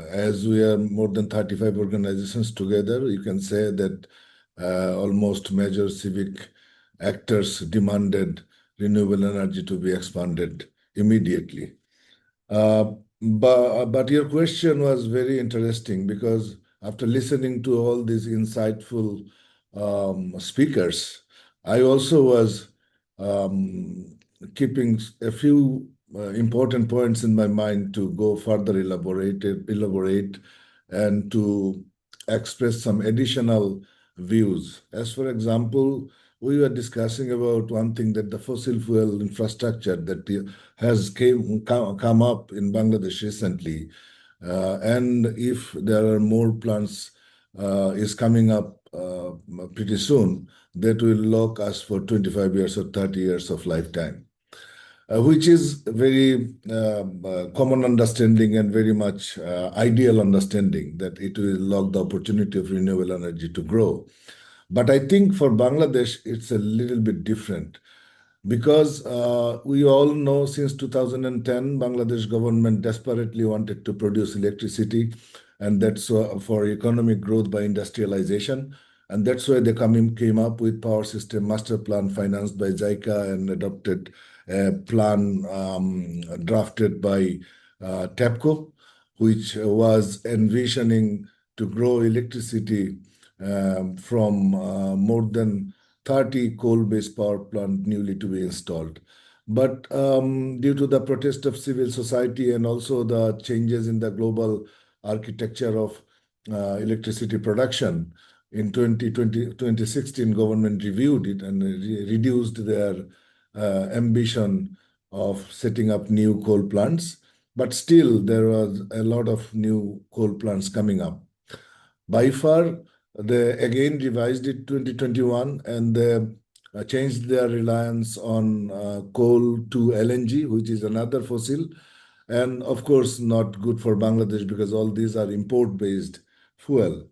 as we are more than 35 organizations together, you can say that almost major civic actors demanded renewable energy to be expanded immediately. But your question was very interesting because after listening to all these insightful speakers, I also was keeping a few important points in my mind to go further elaborate and to express some additional views. As for example, we were discussing about one thing, that the fossil fuel infrastructure that has come up in Bangladesh recently, and if there are more plants is coming up pretty soon, that will lock us for 25 years or 30 years of lifetime, which is very common understanding and very much ideal understanding that it will lock the opportunity of renewable energy to grow. But I think for Bangladesh, it's a little bit different because we all know since 2010, Bangladesh government desperately wanted to produce electricity, and that's for economic growth by industrialization. And that's why they came up with Power System Master Plan financed by JICA and adopted a plan drafted by TAPCO, which was envisioning to grow electricity from more than 30 coal-based power plants newly to be installed. But due to the protest of civil society and also the changes in the global architecture of electricity production, in 2016, government reviewed it and reduced their ambition of setting up new coal plants. But still, there was a lot of new coal plants coming up. By far, they again revised it 2021 and they changed their reliance on coal to LNG, which is another fossil. And of course, not good for Bangladesh because all these are import-based fuel.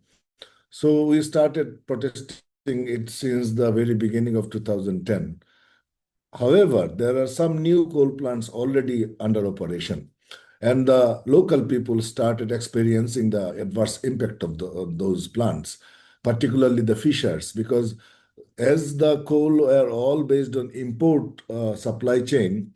So we started protesting it since the very beginning of 2010. However, there are some new coal plants already under operation, and the local people started experiencing the adverse impact of those plants, particularly the fishers, because as the coal are all based on import supply chain,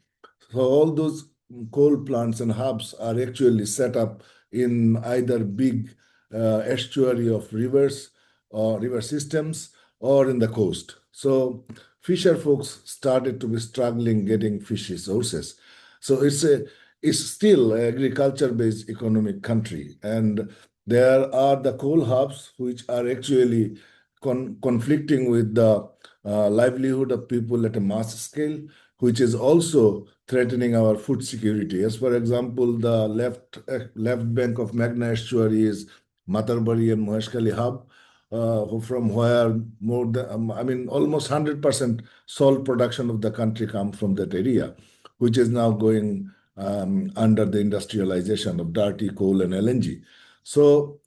so all those coal plants and hubs are actually set up in either big estuary of rivers or river systems or in the coast. So fisher folks started to be struggling getting fish resources. So it's still an agriculture-based economic country, and there are the coal hubs which are actually conflicting with the livelihood of people at a mass scale, which is also threatening our food security. As for example, the left bank of Magna estuary is Matarbari and Mohashkali hub, from where more than, almost 100% salt production of the country comes from that area, which is now going under the industrialization of dirty coal and LNG. So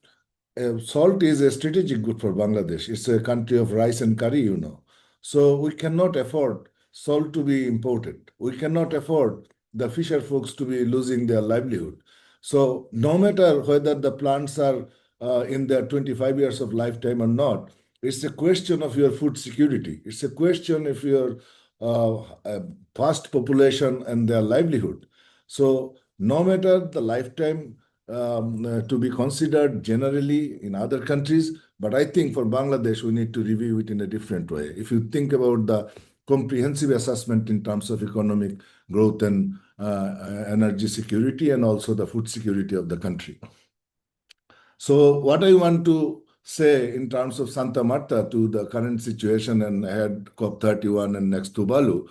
salt is a strategic good for Bangladesh. It's a country of rice and curry, you know. So we cannot afford salt to be imported. We cannot afford the fisher folks to be losing their livelihood. So no matter whether the plants are in their 25 years of lifetime or not, it's a question of your food security. It's a question of your vast population and their livelihood. So no matter the lifetime to be considered generally in other countries, but I think for Bangladesh, we need to review it in a different way. If you think about the comprehensive assessment in terms of economic growth and energy security and also the food security of the country. So what I want to say in terms of Santa Marta to the current situation and ahead COP31 and next Tuvalu,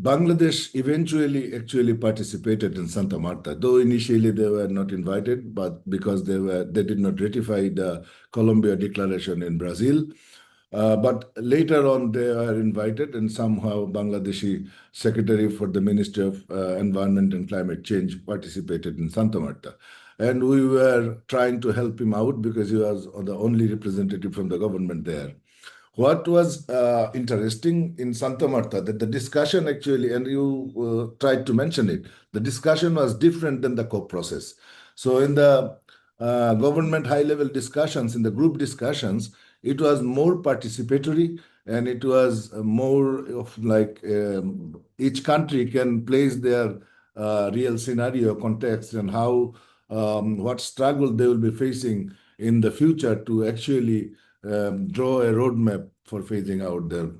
Bangladesh eventually actually participated in Santa Marta, though initially they were not invited, but because they did not ratify the Colombia Declaration in Brazil. But later on, they are invited, and somehow Bangladeshi Secretary for the Ministry of Environment and Climate Change participated in Santa Marta. And we were trying to help him out because he was the only representative from the government there. What was interesting in Santa Marta, that the discussion actually, and you tried to mention it, the discussion was different than the COP process. So in the government high-level discussions, in the group discussions, it was more participatory and it was more of like each country can place their real scenario context and how what struggle they will be facing in the future to actually draw a roadmap for phasing out their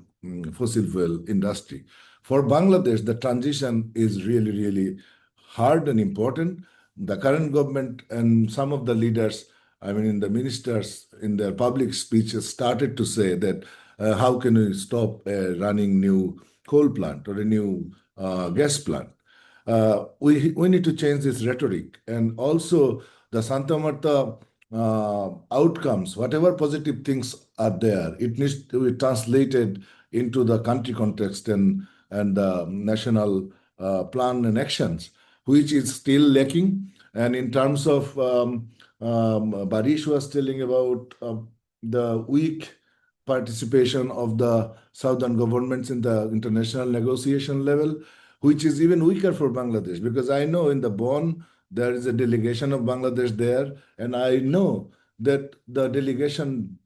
fossil fuel industry. For Bangladesh, the transition is really, really hard and important. The current government and some of the leaders, in the ministers, in their public speeches, started to say that how can we stop a running new coal plant or a new gas plant? We need to change this rhetoric. And also the Santa Marta outcomes, whatever positive things are there, it needs to be translated into the country context and the national plan and actions, which is still lacking. And in terms of Barish was telling about the weak participation of the southern governments in the international negotiation level, which is even weaker for Bangladesh, because I know in the Bonn, there is a delegation of Bangladesh there, and I know that the delegation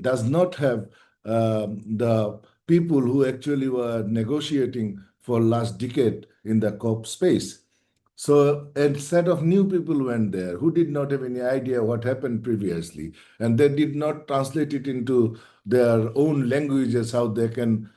does not have the people who actually were negotiating for last decade in the COP space. So a set of new people went there who did not have any idea what happened previously, and they did not translate it into their own languages, how they can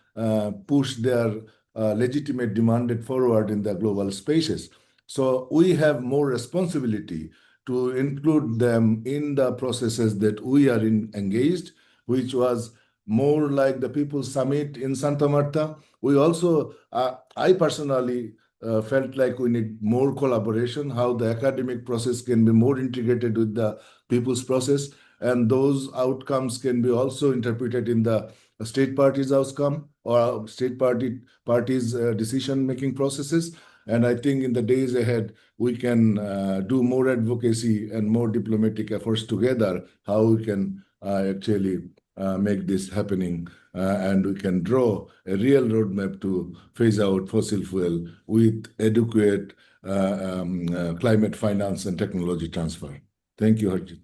push their legitimate demanded forward in the global spaces. So we have more responsibility to include them in the processes that we are engaged, which was more like the People's Summit in Santa Marta. We also, I personally felt like we need more collaboration, how the academic process can be more integrated with the people's process, and those outcomes can be also interpreted in the state parties' outcome or state parties' decision-making processes. And I think in the days ahead, we can do more advocacy and more diplomatic efforts together, how we can actually make this happening, and we can draw a real roadmap to phase out fossil fuel with adequate climate finance and technology transfer. Thank you, Harjit.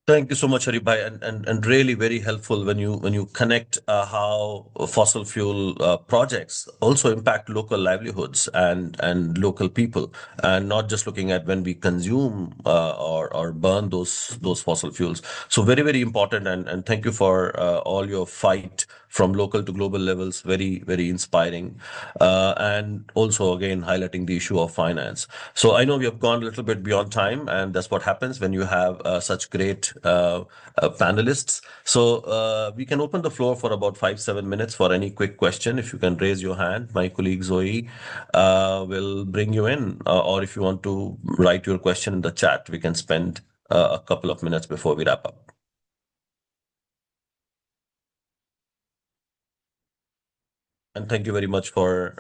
Thank you so much, Haribhai, and really very helpful when you connect how fossil fuel projects also impact local livelihoods and local people, and not just looking at when we consume or burn those fossil fuels. So very important, and thank you for all your fight from local to global levels. Very inspiring, and also again highlighting the issue of finance. So I know we have gone a little bit beyond time, and that's what happens when you have such great panelists. So we can open the floor for about 5-7 minutes for any quick question. If you can raise your hand, my colleague Zoe will bring you in, or if you want to write your question in the chat, we can spend a couple of minutes before we wrap up. And thank you very much for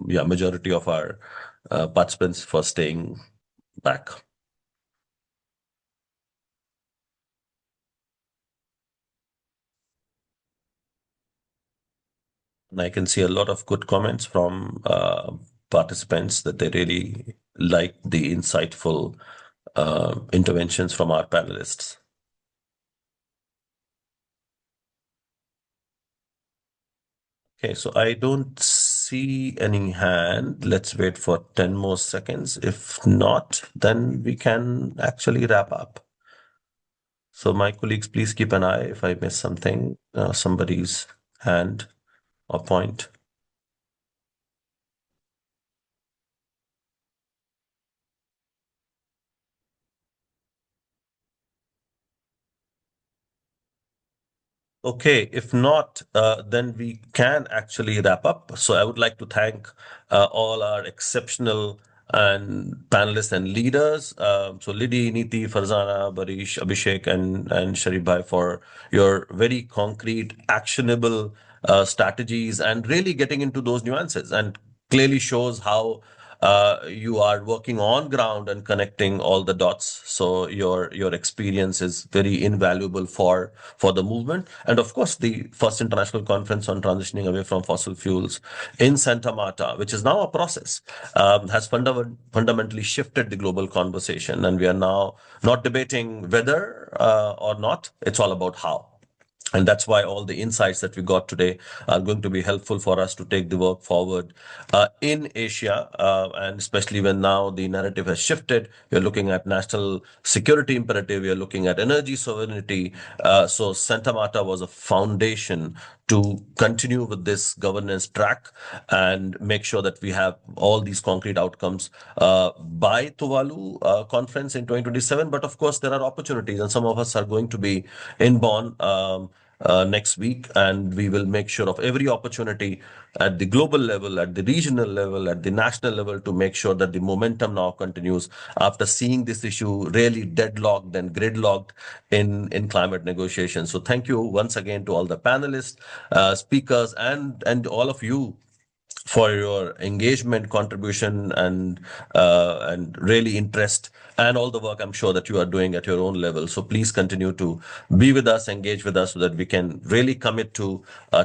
majority of our participants for staying back. And I can see a lot of good comments from participants that they really like the insightful interventions from our panelists. Okay, so I don't see any hand. Let's wait for 10 more seconds. If not, then we can actually wrap up. So my colleagues, please keep an eye if I miss something, somebody's hand or point. Okay, if not, then we can actually wrap up. So I would like to thank all our exceptional and panelists and leaders. So Lidi, Niti, Farzana, Barish, Abhishek, and Sharif Bhai for your very concrete, actionable strategies and really getting into those nuances, and clearly shows how you are working on ground and connecting all the dots. So your experience is very invaluable for the movement. And of course, the first international conference on transitioning away from fossil fuels in Santa Marta, which is now a process, has fundamentally shifted the global conversation. And we are now not debating whether or not, it's all about how. And that's why all the insights that we got today are going to be helpful for us to take the work forward in Asia, and especially when now the narrative has shifted. We're looking at national security imperative. We are looking at energy sovereignty. So Santa Marta was a foundation to continue with this governance track and make sure that we have all these concrete outcomes by Tuvalu conference in 2027. But of course, there are opportunities, and some of us are going to be in Bonn next week, and we will make sure of every opportunity at the global level, at the regional level, at the national level, to make sure that the momentum now continues after seeing this issue really deadlocked and gridlocked in climate negotiations. So thank you once again to all the panelists, speakers, and all of you for your engagement, contribution, and really interest, and all the work I'm sure that you are doing at your own level. So please continue to be with us, engage with us, so that we can really commit to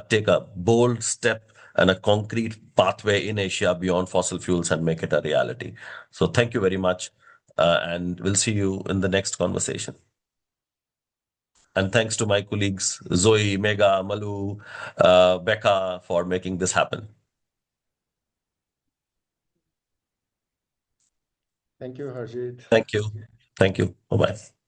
take a bold step and a concrete pathway in Asia beyond fossil fuels and make it a reality. So thank you very much, and we'll see you in the next conversation. And thanks to my colleagues, Zoe, Mega, Malu, Becca, for making this happen. Thank you, Harjit. Thank you. Thank you. Bye-bye.